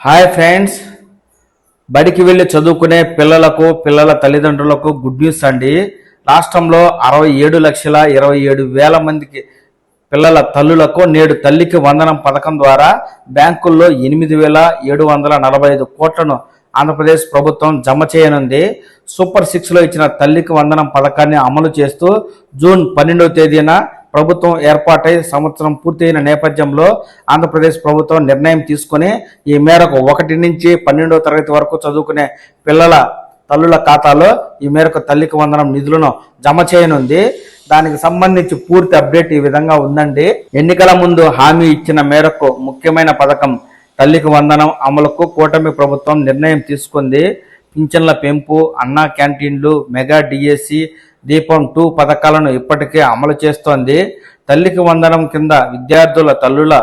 Hi friends, బడికి వెళ్ళి చదువుకునే పిల్లల తల్లిదండ్రులకు గుడ్ న్యూస్ అండి. రాష్ట్రంలో 67,27,000 మందికి పిల్లల తల్లులకు నేడు తల్లికి వందనం పథకం ద్వారా బ్యాంకుల్లో 8,745 కోట్లను ఆంధ్రప్రదేశ్ ప్రభుత్వం జమ చేయనుంది. సూపర్ 6లో ఇచ్చిన తల్లికి వందనం పథకాన్ని అమలు చేస్తూ జూన్ 12వ తేదీన ప్రభుత్వం ఏర్పాటై సంవత్సరం పూర్తయిన నేపథ్యంలో ఆంధ్రప్రదేశ్ ప్రభుత్వం నిర్ణయం తీసుకుని ఈ మేరకు 1 నుంచి 12వ తరగతి వరకు చదువుకునే పిల్లల తల్లుల ఖాతాలో ఈ మేరకు తల్లికి వందనం నిధులను జమ చేయనుంది. దానికి సంబంధించి పూర్తి అప్డేట్ ఈ విధంగా ఉందండి. ఎన్నికల ముందు హామీ ఇచ్చిన మేరకు ముఖ్యమైన పథకం తల్లికి వందనం అమలుకు కూటమి ప్రభుత్వం నిర్ణయం తీసుకుంది. పింఛన్ల పెంపు, అన్నా క్యాంటీన్లు, మెగా డిఎస్సి, దీపం 2 పథకాలను ఇప్పటికే అమలు చేస్తోంది. తల్లికి వందనం కింద విద్యార్థుల తల్లుల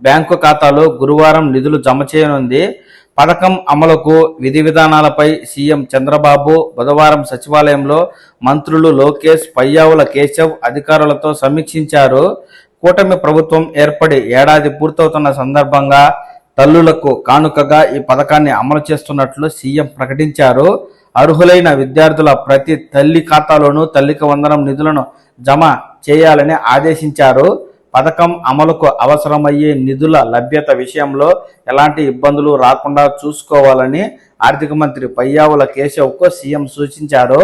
బ్యాంకు ఖాతాలో గురువారం నిధులు జమ చేయనుంది. పథకం అమలుకు విధి విధానాలపై సీఎం చంద్రబాబు బుధవారం సచివాలయంలో మంత్రులు లోకేష్, పయ్యావుల కేశవ్ అధికారులతో సమీక్షించారు. కూటమి ప్రభుత్వం ఏర్పడి ఏడాది పూర్తవుతున్న సందర్భంగా తల్లులకు కానుకగా ఈ పథకాన్ని అమలు చేస్తున్నట్లు సీఎం ప్రకటించారు. అర్హులైన విద్యార్థుల ప్రతి తల్లి ఖాతాలోనూ తల్లికి వందనం నిధులను జమ చేయాలని ఆదేశించారు. పథకం అమలుకు అవసరమయ్యే నిధుల లభ్యత విషయంలో ఎలాంటి ఇబ్బందులు రాకుండా చూసుకోవాలని ఆర్థిక మంత్రి పయ్యావుల కేశవ్కు సీఎం సూచించారు.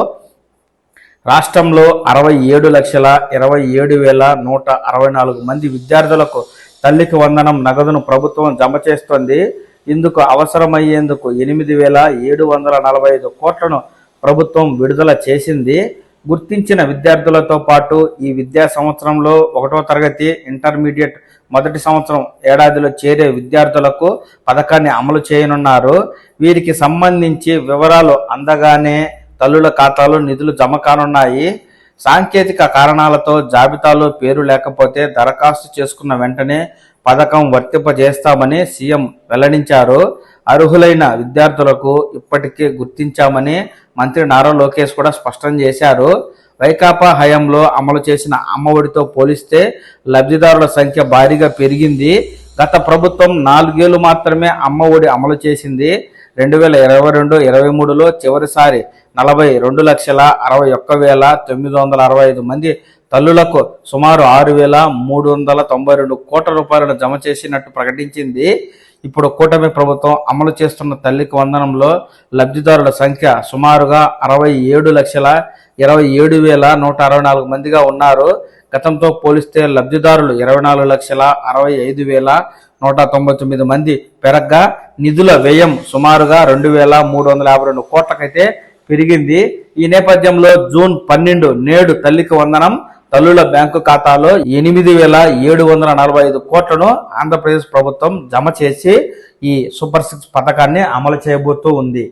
రాష్ట్రంలో 67,27,164 మంది విద్యార్థులకు తల్లికి వందనం నగదును ప్రభుత్వం జమ చేస్తోంది. ఇందుకు అవసరమయ్యేందుకు 8,745 కోట్లను ప్రభుత్వం విడుదల చేసింది. గుర్తించిన విద్యార్థులతో పాటు ఈ విద్యా సంవత్సరంలో 1వ తరగతి, ఇంటర్మీడియట్ మొదటి సంవత్సరం ఏడాదిలో చేరే విద్యార్థులకు పథకాన్ని అమలు చేయనున్నారు. వీరికి సంబంధించి వివరాలు అందగానే తల్లుల ఖాతాలో నిధులు జమ కానున్నాయి. సాంకేతిక కారణాలతో జాబితాలో పేరు లేకపోతే దరఖాస్తు చేసుకున్న వెంటనే పథకం వర్తింపజేస్తామని సీఎం వెల్లడించారు. అర్హులైన విద్యార్థులకు ఇప్పటికే గుర్తించామని మంత్రి నారా లోకేష్ కూడా స్పష్టం చేశారు. వైకాపా హయాంలో అమలు చేసిన అమ్మఒడితో పోలిస్తే లబ్ధిదారుల సంఖ్య భారీగా పెరిగింది. గత ప్రభుత్వం 4 ఏళ్లు మాత్రమే అమ్మఒడి అమలు చేసింది. 2022-23లో చివరిసారి 42,61,965 మంది తల్లులకు సుమారు 6,392 కోట్ల రూపాయలను జమ చేసినట్టు ప్రకటించింది. ఇప్పుడు కూటమి ప్రభుత్వం అమలు చేస్తున్న తల్లికి వందనంలో లబ్ధిదారుల సంఖ్య సుమారుగా 67,27,164 మందిగా ఉన్నారు. గతంతో పోలిస్తే లబ్ధిదారులు 24,65,199 మంది పెరగ్గా నిధుల వ్యయం సుమారుగా 2,352 కోట్లకైతే పెరిగింది. ఈ నేపథ్యంలో జూన్ 12 నేడు తల్లికి వందనం తల్లుల బ్యాంకు ఖాతాలో 8,745 కోట్లను ఆంధ్రప్రదేశ్ ప్రభుత్వం జమ చేసి ఈ సూపర్ 6 పథకాన్ని అమలు చేయబోతూ ఉంది.